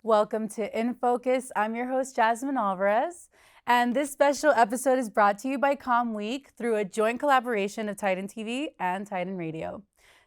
Welcome to In Focus. I'm your host, Jasmine Alvarez, and this special episode is brought to you by Com Week through a joint collaboration of Titan TV and Titan Radio.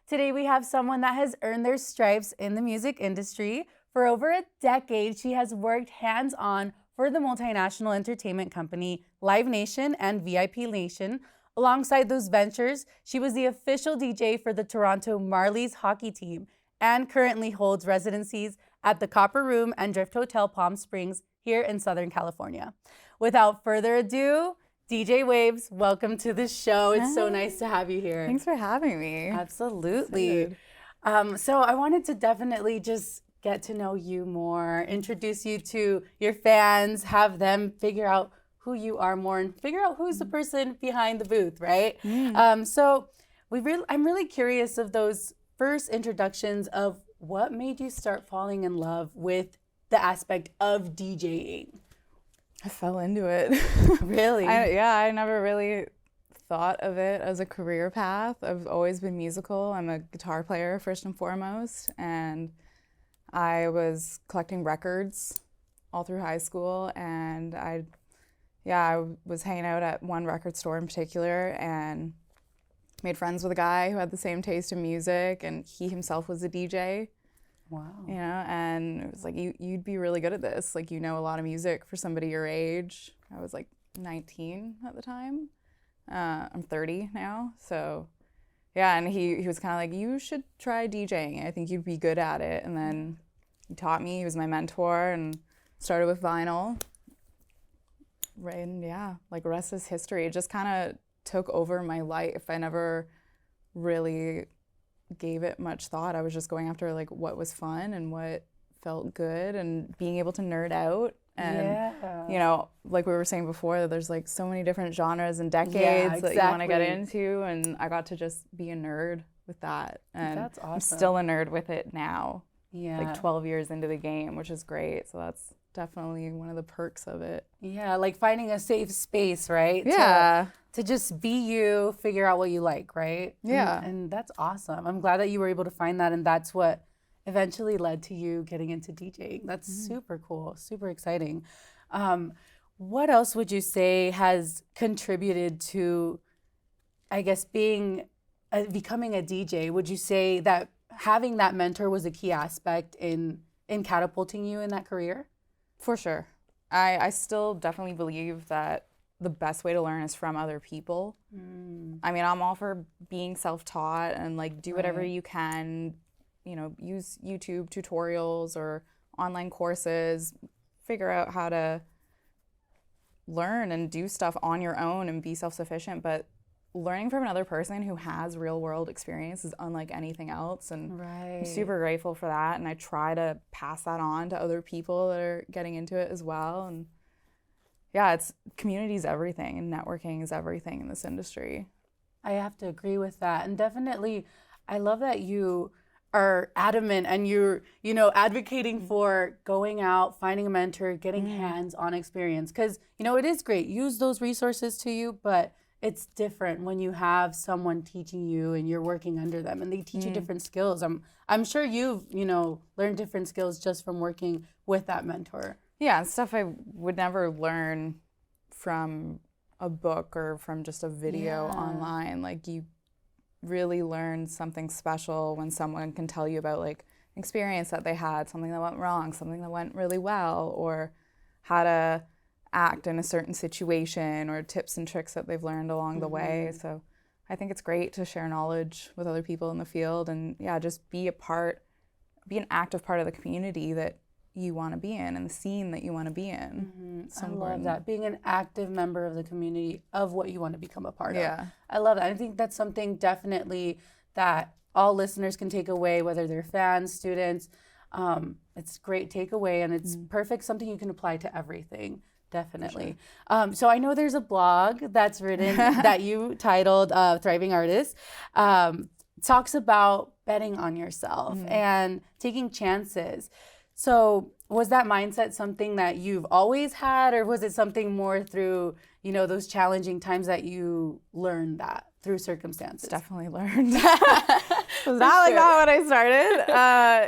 Today we have someone that has earned their stripes in the music industry. For over a decade, she has worked hands-on for the multinational entertainment company Live Nation and VIP Nation. Alongside those ventures, she was the official DJ for the Toronto Marlies hockey team and currently holds residencies at the Copper Room and Drift Hotel Palm Springs here in Southern California. Without further ado, DJ Waves, welcome to the show. It's so nice to have you here. Thanks for having me. Absolutely. So I wanted to definitely just get to know you more, introduce you to your fans, have them figure out who you are more and figure out who's the person behind the booth, right? So I'm really curious of those first introductions of what made you start falling in love with the aspect of DJing. I fell into it. Really? I never really thought of it as a career path. I've always been musical. I'm a guitar player first and foremost, and I was collecting records all through high school, and I was hanging out at one record store in particular and made friends with a guy who had the same taste in music, and he himself was a DJ. Wow. You know, and it was like, you'd be really good at this. Like, you know a lot of music for somebody your age. I was like 19 at the time. I'm 30 now. So, yeah, and he was kind of like, you should try DJing. I think you'd be good at it. And then he taught me. He was my mentor and started with vinyl. Right, and yeah, like the rest is history. It just kind of took over my life. I never really gave it much thought. I was just going after like what was fun and what felt good and being able to nerd out. And you know, like we were saying before, there's like so many different genres and decades that you want to get into, and I got to just be a nerd with that. And that's awesome. I'm still a nerd with it now. Yeah. Like 12 years into the game, which is great. So that's definitely one of the perks of it. Yeah, like finding a safe space, right? Yeah. To just be you, figure out what you like, right? Yeah. And that's awesome. I'm glad that you were able to find that, and that's what eventually led to you getting into DJing. That's super cool, super exciting. What else would you say has contributed to, I guess, becoming a DJ? Would you say that having that mentor was a key aspect in catapulting you in that career? For sure. I still definitely believe that the best way to learn is from other people. I mean, I'm all for being self-taught and like do whatever you can, you know, use YouTube tutorials or online courses, figure out how to learn and do stuff on your own and be self-sufficient. But learning from another person who has real world experience is unlike anything else, and I'm super grateful for that, and I try to pass that on to other people that are getting into it as well. And yeah, it's community is everything, and networking is everything in this industry. I have to agree with that, and definitely I love that you are adamant and you're, you know, advocating for going out, finding a mentor, getting hands-on experience, because, you know, it is great. Use those resources to you, but it's different when you have someone teaching you and you're working under them and they teach you different skills. I'm sure you've, you know, learned different skills just from working with that mentor. Yeah, stuff I would never learn from a book or from just a video online. Like, you really learn something special when someone can tell you about like an experience that they had, something that went wrong, something that went really well, or how to act in a certain situation, or tips and tricks that they've learned along the way. So I think it's great to share knowledge with other people in the field, and just be an active part of the community that you want to be in and the scene that you want to be in. I love that, being an active member of the community of what you want to become a part of. I love that. I think that's something definitely that all listeners can take away, whether they're fans, students. It's a great takeaway, and it's perfect, something you can apply to everything. Definitely. Sure. So I know there's a blog that's written that you titled Thriving Artist. Talks about betting on yourself and taking chances. So was that mindset something that you've always had, or was it something more through, you know, those challenging times that you learned that? through circumstances? Definitely learned. Was not like that when I started.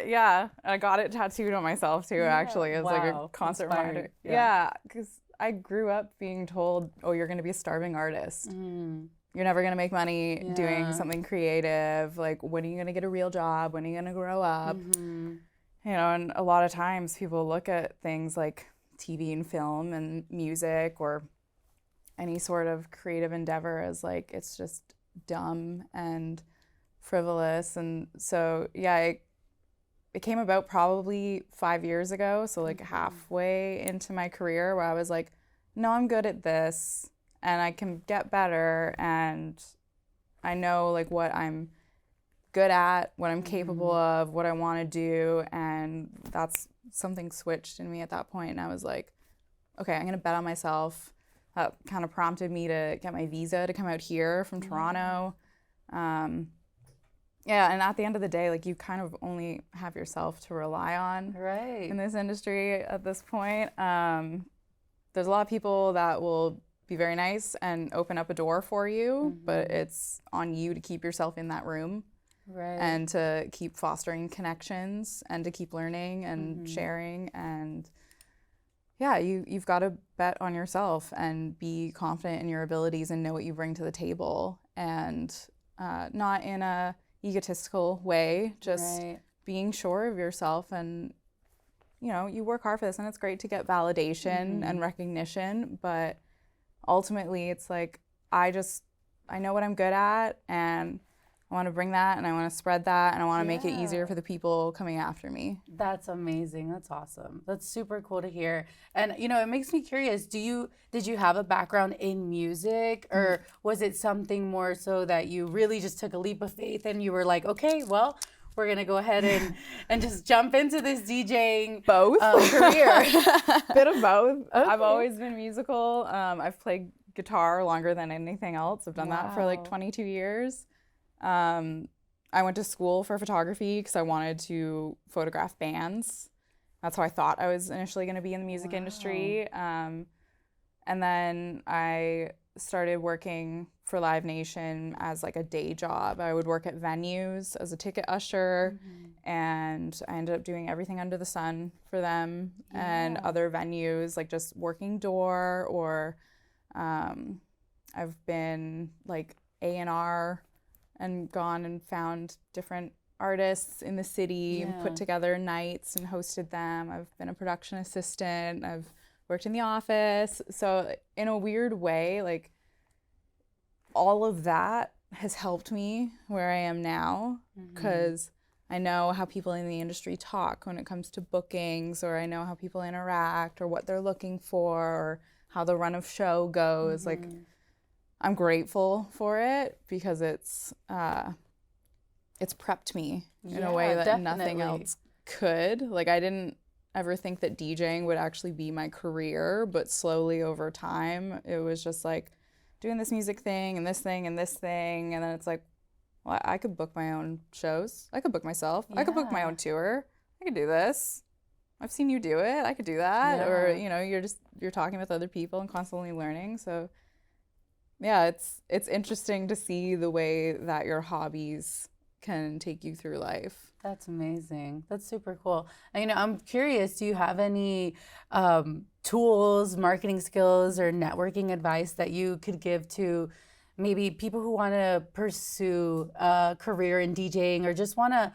Yeah, I got it tattooed on myself too. Actually, it was like a constant reminder. Yeah, because I grew up being told, "Oh, you're going to be a starving artist. You're never going to make money doing something creative. Like, when are you going to get a real job? When are you going to grow up?" You know, and a lot of times people look at things like TV and film and music or any sort of creative endeavor as like it's just dumb and frivolous. And so it came about probably 5 years ago, so like halfway into my career, where I was like, no, I'm good at this and I can get better, and I know like what I'm good at, what I'm capable of, what I want to do. And that's something switched in me at that point, and I was like, okay, I'm gonna bet on myself. That kind of prompted me to get my visa to come out here from Toronto. Yeah, and at the end of the day, like, you kind of only have yourself to rely on in this industry at this point. There's a lot of people that will be very nice and open up a door for you, but it's on you to keep yourself in that room and to keep fostering connections and to keep learning and sharing. And yeah, you've got to bet on yourself and be confident in your abilities and know what you bring to the table, and not in a egotistical way, just being sure of yourself. And you know, you work hard for this, and it's great to get validation and recognition, but ultimately it's like, I know what I'm good at, and I want to bring that, and I want to spread that, and I want to make it easier for the people coming after me. That's amazing. That's awesome. That's super cool to hear. And you know, it makes me curious, did you have a background in music, or was it something more so that you really just took a leap of faith and you were like, okay, well, we're gonna go ahead and just jump into this DJing career? Bit of both. I've always been musical. I've played guitar longer than anything else. I've done that for like 22 years. I went to school for photography because I wanted to photograph bands. That's how I thought I was initially going to be in the music industry. And then I started working for Live Nation as like a day job. I would work at venues as a ticket usher, and I ended up doing everything under the sun for them and other venues, like just working door, or I've been like A&R and gone and found different artists in the city and put together nights and hosted them. I've been a production assistant. I've worked in the office. So in a weird way, like, all of that has helped me where I am now, because I know how people in the industry talk when it comes to bookings, or I know how people interact, or what they're looking for, or how the run of show goes. Like, I'm grateful for it because it's prepped me in a way that nothing else could. Like, I didn't ever think that DJing would actually be my career, but slowly over time, it was just like doing this music thing and this thing and this thing, and then it's like, well, I could book my own shows. I could book myself. I could book my own tour. I could do this. I've seen you do it. I could do that. Or, you know, you're talking with other people and constantly learning. So yeah, it's interesting to see the way that your hobbies can take you through life. That's amazing. That's super cool. And, you know, I'm curious, do you have any tools, marketing skills, or networking advice that you could give to maybe people who want to pursue a career in DJing, or just want to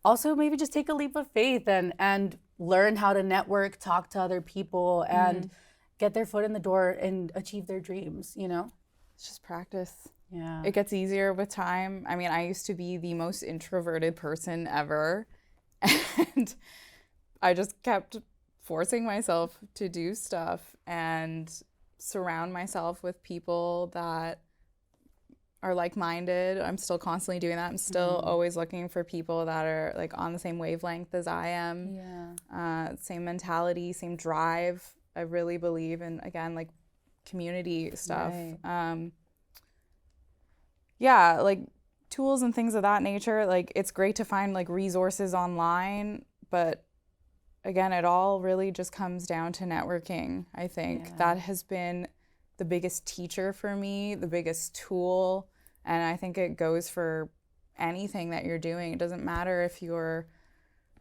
also maybe just take a leap of faith and learn how to network, talk to other people, and get their foot in the door and achieve their dreams, you know? It's just practice. Yeah. It gets easier with time. I mean, I used to be the most introverted person ever, and I just kept forcing myself to do stuff and surround myself with people that are like-minded. I'm still constantly doing that. I'm still always looking for people that are like on the same wavelength as I am. Same mentality, same drive. I really believe in, again, like, community stuff. Yeah, like tools and things of that nature. Like, it's great to find like resources online, but again, it all really just comes down to networking. I think that has been the biggest teacher for me, the biggest tool. And I think it goes for anything that you're doing. It doesn't matter if you're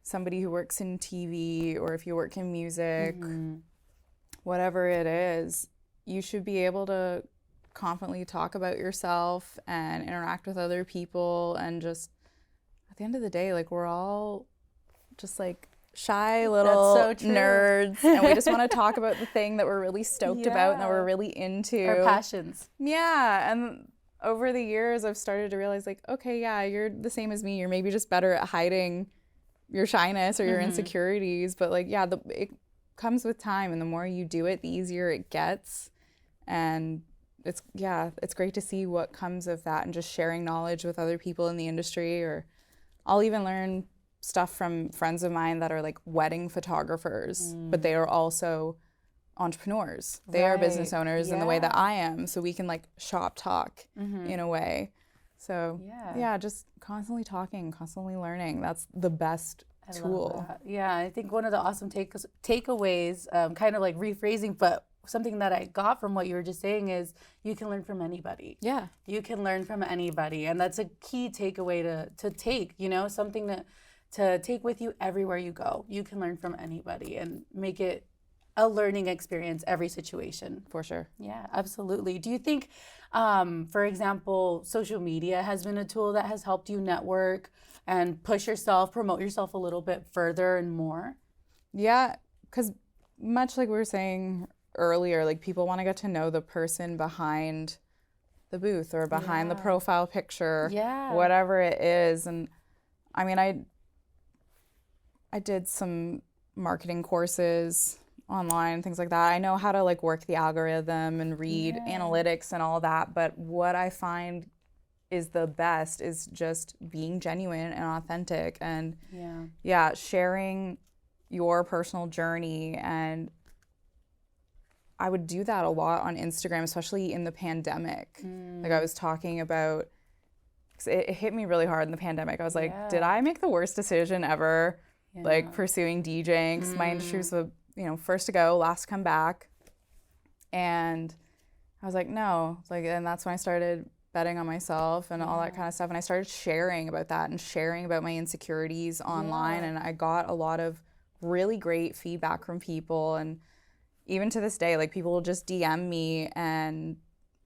somebody who works in TV or if you work in music, whatever it is, you should be able to confidently talk about yourself and interact with other people. And just at the end of the day, like, we're all just like shy little nerds, and we just want to talk about the thing that we're really stoked about and that we're really into. Our passions. Yeah. And over the years, I've started to realize, like, okay, yeah, you're the same as me. You're maybe just better at hiding your shyness or your insecurities. But like, yeah, it comes with time. And the more you do it, the easier it gets. And it's great to see what comes of that, and just sharing knowledge with other people in the industry. Or I'll even learn stuff from friends of mine that are like wedding photographers, but they are also entrepreneurs. They are business owners in the way that I am. So we can like shop talk in a way. So yeah, just constantly talking, constantly learning. That's the best tool. Yeah, I think one of the awesome takeaways, kind of like rephrasing, but something that I got from what you were just saying is you can learn from anybody. Yeah. You can learn from anybody. And that's a key takeaway to take, you know, something to take with you everywhere you go. You can learn from anybody and make it a learning experience every situation. For sure. Yeah, absolutely. Do you think, for example, social media has been a tool that has helped you network and push yourself, promote yourself a little bit further and more? Yeah, because much like we were saying earlier, like, people want to get to know the person behind the booth or behind the profile picture, whatever it is. And I mean, I did some marketing courses online, things like that. I know how to like work the algorithm and read analytics and all that, but what I find is the best is just being genuine and authentic, and sharing your personal journey. And I would do that a lot on Instagram, especially in the pandemic. Like, I was talking about, it hit me really hard in the pandemic. I was like, did I make the worst decision ever? Like, pursuing DJing, 'cause my industry was the first to go, last to come back. And I was like, no. Like, and that's when I started betting on myself and all that kind of stuff. And I started sharing about that and sharing about my insecurities online. And I got a lot of really great feedback from people. And even to this day, like, people will just DM me and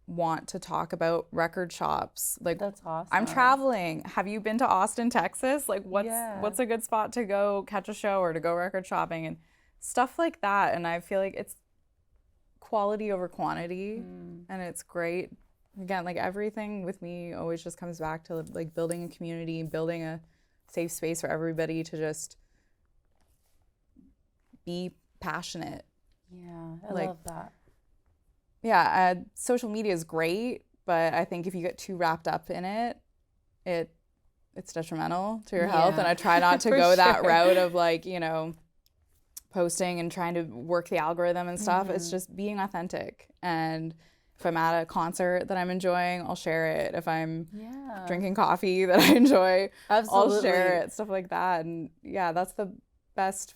want to talk about record shops. Like, that's awesome. I'm traveling. Have you been to Austin, Texas? Like, what's a good spot to go catch a show or to go record shopping and stuff like that? And I feel like it's quality over quantity, and it's great. Again, like, everything with me always just comes back to like building a community, building a safe space for everybody to just be passionate. Yeah, I love that. Yeah, social media is great, but I think if you get too wrapped up in it, it's detrimental to your health. And I try not to go that route of like, posting and trying to work the algorithm and stuff. It's just being authentic. And if I'm at a concert that I'm enjoying, I'll share it. If I'm drinking coffee that I enjoy, I'll share it, stuff like that. And yeah, that's the best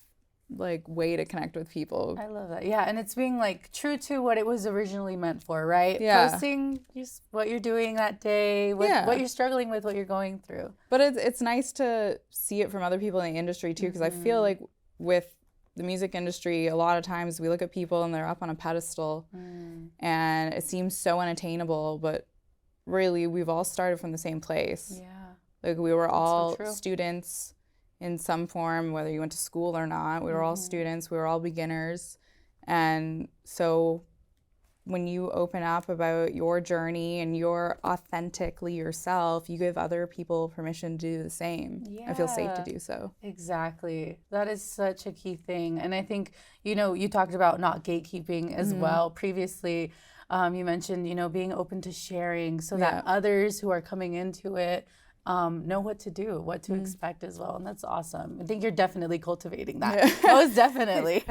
like way to connect with people. I love that. Yeah, and it's being like true to what it was originally meant for, right? Posting just what you're doing that day, what you're struggling with, what you're going through. But it's nice to see it from other people in the industry too, because I feel like with the music industry, a lot of times we look at people and they're up on a pedestal and it seems so unattainable, but really we've all started from the same place. Yeah. Like, we were all students in some form, whether you went to school or not. We were all students, we were all beginners. And so when you open up about your journey and you're authentically yourself, you give other people permission to do the same. I feel safe to do so. Exactly. That is such a key thing. And I think, you talked about not gatekeeping as well previously. You mentioned, being open to sharing so that others who are coming into it know what to do, what to expect as well. And that's awesome. I think you're definitely cultivating that. Most definitely.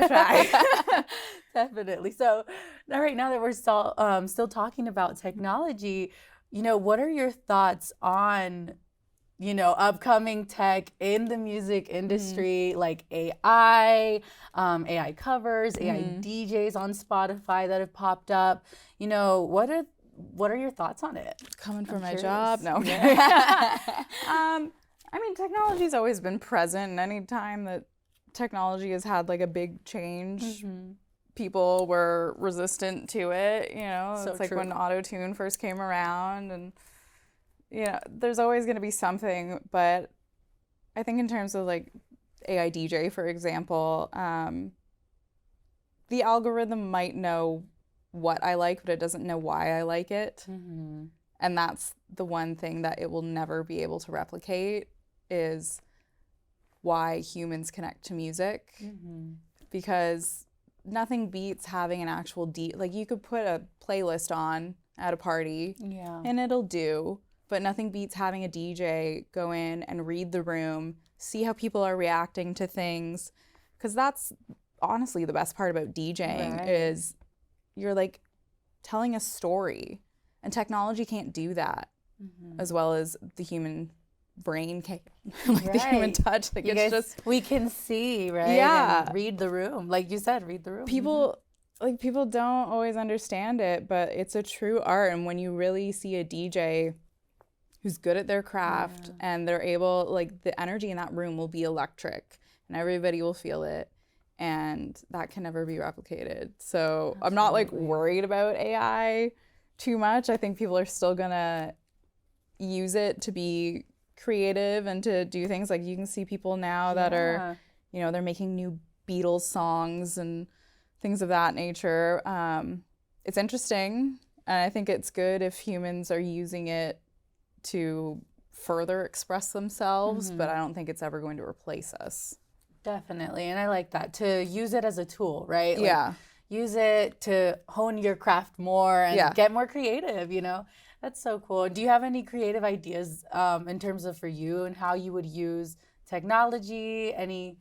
Definitely. So right now that we're still talking about technology, what are your thoughts on, upcoming tech in the music industry, like AI, AI covers, AI DJs on Spotify that have popped up? what are your thoughts on it? Coming for I'm my curious. job? No. Yeah. I mean, technology's always been present, and any time that technology has had like a big change, people were resistant to it. You know, So it's like true. when auto-tune first came around, and you know, there's always going to be something. But I think in terms of like AI DJ, for example, the algorithm might know what I like, but it doesn't know why I like it. And that's the one thing that it will never be able to replicate, is why humans connect to music. Because nothing beats having an actual like you could put a playlist on at a party and it'll do, but nothing beats having a DJ go in and read the room, see how people are reacting to things, because that's honestly the best part about DJing is you're like telling a story, and technology can't do that as well as the human brain can, like the human touch. Like it's just we can see, right? Yeah. And read the room, like you said, read the room. People don't always understand it, but it's a true art. And when you really see a DJ who's good at their craft and they're able, like the energy in that room will be electric and everybody will feel it, and that can never be replicated. So I'm not like worried about AI too much. I think people are still gonna use it to be creative and to do things. Like you can see people now that are, you know, they're making new Beatles songs and things of that nature. It's interesting, and I think it's good if humans are using it to further express themselves, but I don't think it's ever going to replace us. Definitely, and I like that, to use it as a tool, right? Like, Yeah. use it to hone your craft more and get more creative, you know? That's so cool. Do you have any creative ideas in terms of for you and how you would use technology? Any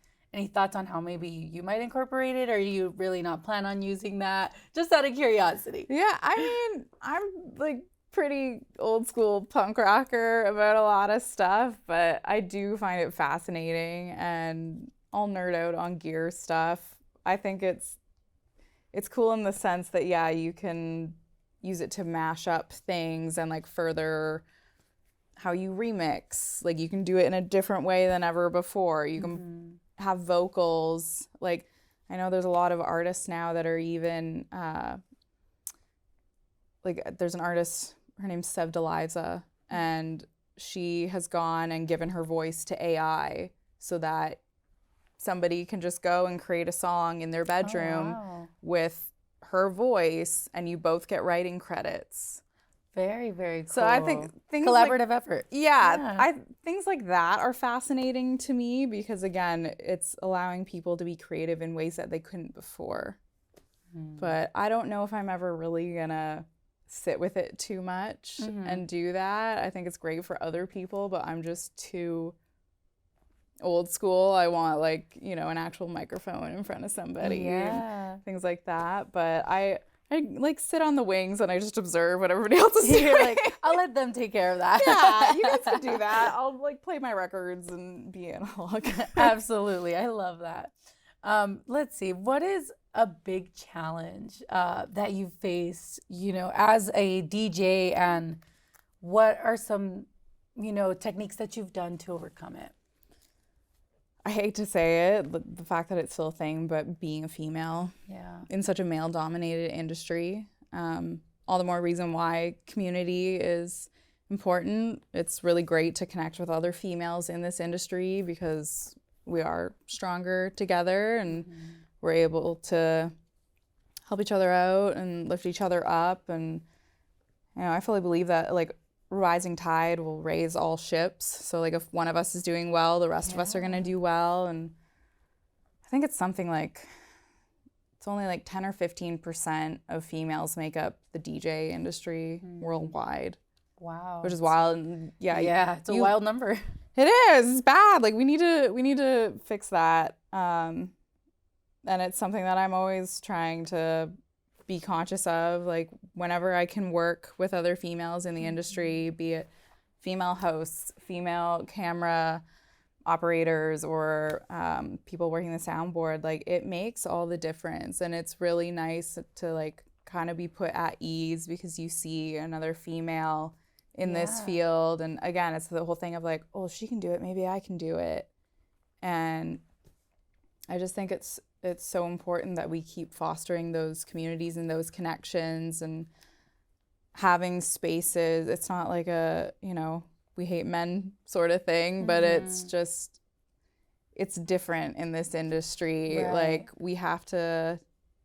thoughts on how maybe you might incorporate it, or you really not plan on using that? Just out of curiosity. Yeah, I mean, I'm like pretty old school punk rocker about a lot of stuff, but I do find it fascinating, and I'll nerd out on gear stuff. I think it's cool in the sense that you can use it to mash up things and like further how you remix. Like you can do it in a different way than ever before. You can have vocals. Like I know there's a lot of artists now that are even like there's an artist, her name's Sev Deliza, and she has gone and given her voice to AI so that somebody can just go and create a song in their bedroom with her voice, and you both get writing credits. Very, very cool. So I think things collaborative effort. Things like that are fascinating to me, because again, it's allowing people to be creative in ways that they couldn't before. But I don't know if I'm ever really gonna sit with it too much and do that. I think it's great for other people, but I'm just too old school. I want like, you know, an actual microphone in front of somebody and things like that. But I like sit on the wings and I just observe what everybody else is doing. You're like, I'll let them take care of that. Yeah, you guys can do that. I'll like play my records and be analog. Absolutely. I love that. Let's see. What is a big challenge that you've faced, you know, as a DJ, and what are some, you know, techniques that you've done to overcome it? I hate to say it, the fact that it's still a thing, but being a female in such a male-dominated industry, all the more reason why community is important. It's really great to connect with other females in this industry because we are stronger together and we're able to help each other out and lift each other up. And you know, I fully believe that like rising tide will raise all ships. So like if one of us is doing well, the rest of us are going to do well. And I think it's something like, it's only like 10 or 15% of females make up the DJ industry worldwide. Wow. Which is wild. And it's a wild number. It is. It's bad. Like we need to fix that. And it's something that I'm always trying to be conscious of, like whenever I can work with other females in the industry, be it female hosts, female camera operators, or people working the soundboard, like it makes all the difference. And it's really nice to like kind of be put at ease because you see another female in this field. And again, it's the whole thing of like, oh, she can do it, maybe I can do it. And I just think it's so important that we keep fostering those communities and those connections and having spaces. It's not like a, we hate men sort of thing, but it's just, it's different in this industry. Right. Like, we have to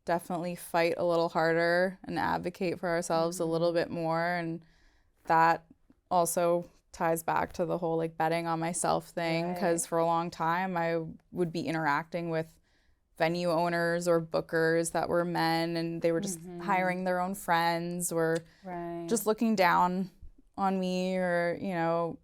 definitely fight a little harder and advocate for ourselves a little bit more. And that also ties back to the whole like betting on myself thing, because for a long time I would be interacting with venue owners or bookers that were men, and they were just hiring their own friends or just looking down on me, or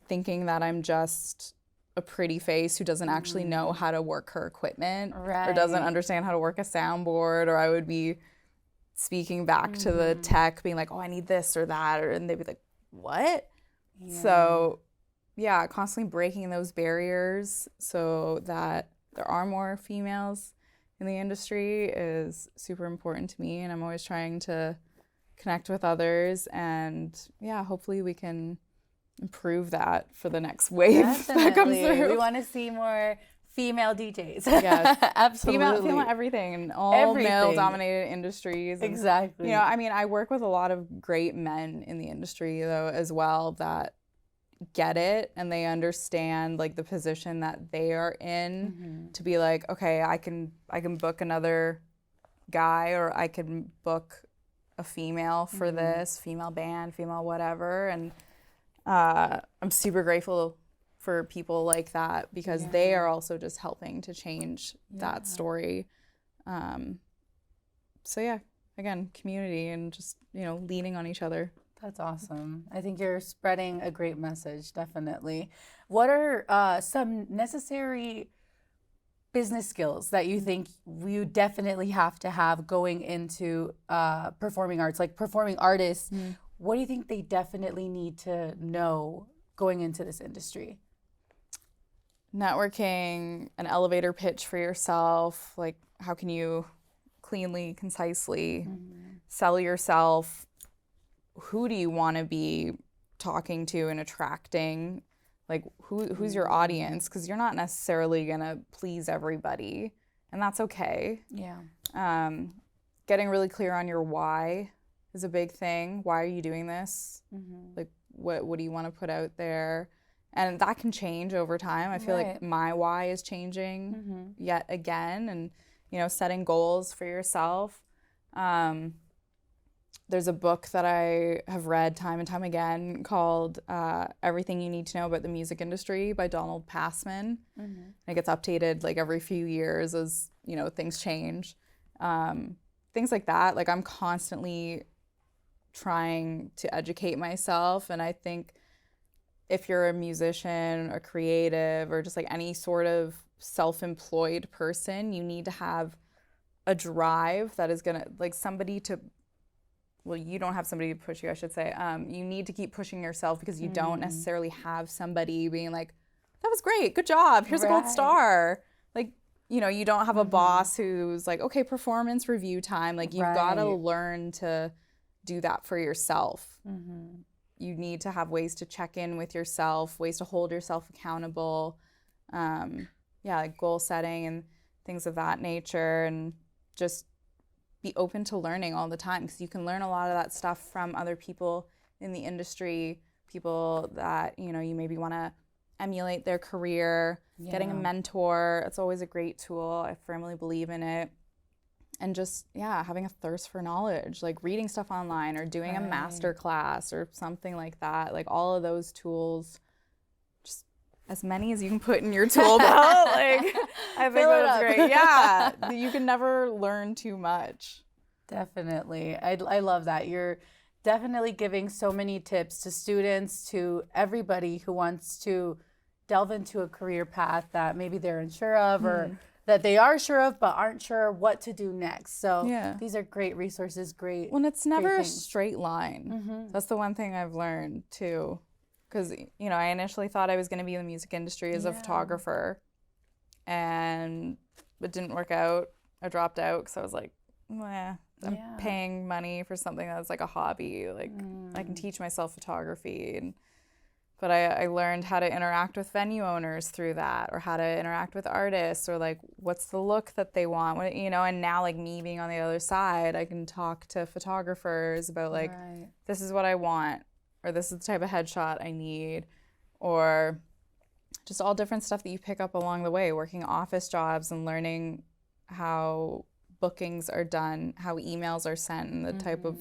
thinking that I'm just a pretty face who doesn't actually know how to work her equipment or doesn't understand how to work a soundboard. Or I would be speaking back to the tech being like, oh, I need this or that, and they'd be like, what? So constantly breaking those barriers so that there are more females in the industry is super important to me, and I'm always trying to connect with others, and hopefully we can improve that for the next wave that comes through. We want to see more female DJs. Yes, absolutely. Female everything in all male-dominated industries. And, exactly. I work with a lot of great men in the industry though as well that get it and they understand like the position that they are in to be like, okay, I can book another guy, or I can book a female for this, female band, female whatever. And I'm super grateful for people like that, because they are also just helping to change that story. So again, community and just, leaning on each other. That's awesome. I think you're spreading a great message, definitely. What are some necessary business skills that you think you definitely have to have going into performing arts? Like performing artists, what do you think they definitely need to know going into this industry? Networking, an elevator pitch for yourself, like how can you cleanly, concisely sell yourself? Who do you want to be talking to and attracting? Like who's your audience? Because you're not necessarily gonna please everybody, and that's okay. Getting really clear on your why is a big thing. Why are you doing this? Like what do you want to put out there? And that can change over time. I feel like my why is changing yet again, and setting goals for yourself. There's a book that I have read time and time again called Everything You Need to Know About the Music Industry by Donald Passman. And it gets updated like every few years as, things change. Things like that. Like I'm constantly trying to educate myself. And I think if you're a musician, a creative, or just like any sort of self-employed person, you need to have a drive that is gonna, like somebody to, well, you don't have somebody to push you, I should say. You need to keep pushing yourself because you don't necessarily have somebody being like, that was great, good job, here's a gold star. Like, you don't have a boss who's like, okay, performance review time. Like, you've got to learn to do that for yourself. You need to have ways to check in with yourself, ways to hold yourself accountable. Like goal setting and things of that nature, and just be open to learning all the time, because you can learn a lot of that stuff from other people in the industry, people that, you maybe want to emulate their career. Getting a mentor, it's always a great tool. I firmly believe in it. And just, having a thirst for knowledge, like reading stuff online or doing a master class or something like that. Like all of those tools, just as many as you can put in your tool belt. Like, I think that's great. Yeah, you can never learn too much. Definitely. I love that. You're definitely giving so many tips to students, to everybody who wants to delve into a career path that maybe they're unsure of or that they are sure of but aren't sure what to do next. So these are great resources, great. Well, it's never a straight line. That's the one thing I've learned too. Because, I initially thought I was going to be in the music industry as a photographer, and it didn't work out. I dropped out because I was like, this I'm paying money for something that's like a hobby. Like I can teach myself photography, but I learned how to interact with venue owners through that, or how to interact with artists, or like what's the look that they want, and now like me being on the other side, I can talk to photographers about like, this is what I want, or this is the type of headshot I need, or just all different stuff that you pick up along the way, working office jobs and learning how bookings are done, how emails are sent, and the type of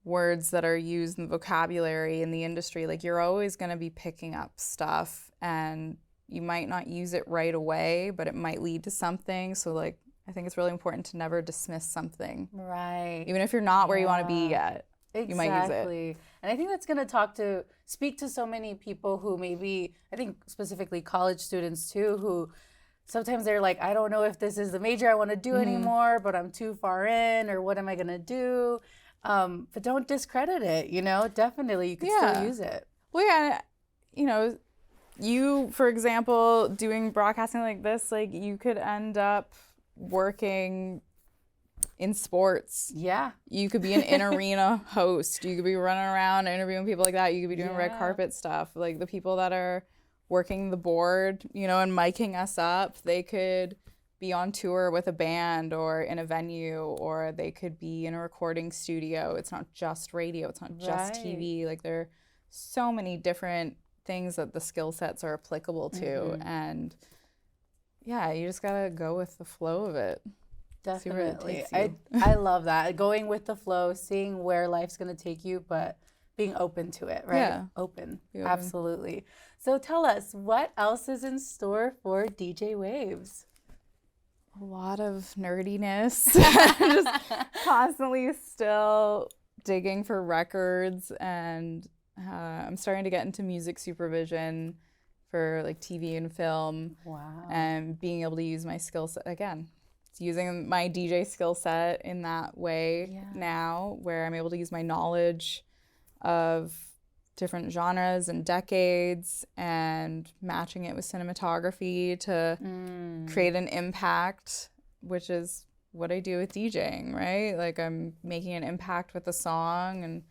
words that are used in the vocabulary in the industry. Like you're always going to be picking up stuff, and you might not use it right away, but it might lead to something. So like I think it's really important to never dismiss something. Right. Even if you're not where you want to be yet. Exactly. You might use it. And I think that's going to speak to so many people who maybe, I think specifically college students too, who sometimes they're like, I don't know if this is the major I want to do anymore, but I'm too far in, or what am I going to do? But don't discredit it, definitely you can still use it. Well, yeah, you, for example, doing broadcasting like this, like you could end up working in sports. Yeah. You could be an in-arena host. You could be running around interviewing people like that. You could be doing red carpet stuff. Like the people that are working the board, and miking us up, they could be on tour with a band or in a venue, or they could be in a recording studio. It's not just radio. It's not just TV. Like there are so many different things that the skill sets are applicable to. And yeah, you just got to go with the flow of it. Definitely. I love that. Going with the flow, seeing where life's going to take you, but being open to it, right? Yeah. Open. Absolutely. So tell us, what else is in store for DJ Waves? A lot of nerdiness. Just constantly still digging for records, and I'm starting to get into music supervision for like TV and film. Wow. And being able to use my skill set again. It's using my DJ skill set in that way now, where I'm able to use my knowledge of different genres and decades and matching it with cinematography to create an impact, which is what I do with DJing, right? Like I'm making an impact with a song. And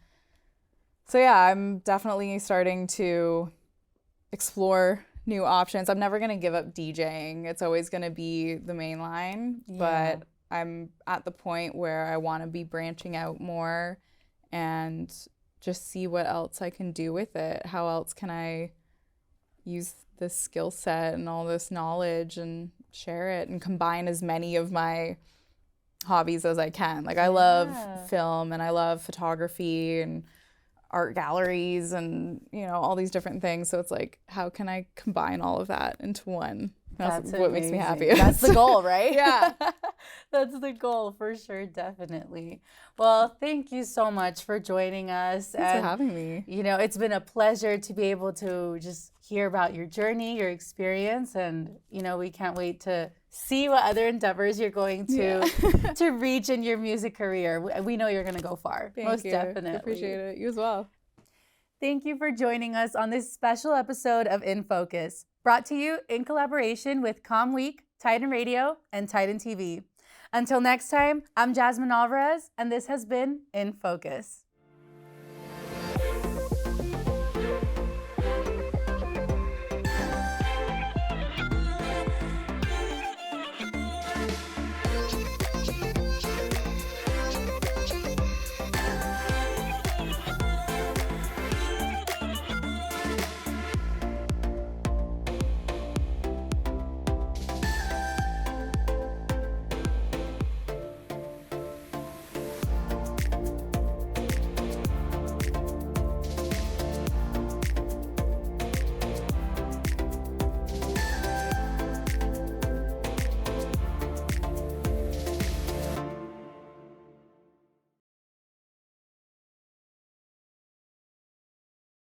so yeah, I'm definitely starting to explore new options. I'm never going to give up DJing. It's always going to be the main line, but I'm at the point where I want to be branching out more and just see what else I can do with it. How else can I use this skill set and all this knowledge and share it and combine as many of my hobbies as I can. Like I love film, and I love photography and art galleries and all these different things. So it's like, how can I combine all of that into one? That's what makes me happy. That's the goal, right? Yeah. That's the goal for sure, definitely. Well, thank you so much for joining us. Thanks for having me. It's been a pleasure to be able to just hear about your journey, your experience, and we can't wait to see what other endeavors you're going to reach in your music career. We know you're going to go far. Most definitely. Appreciate it. You as well. Thank you for joining us on this special episode of In Focus, brought to you in collaboration with Com Week, Titan Radio, and Titan TV. Until next time, I'm Jasmine Alvarez, and this has been In Focus.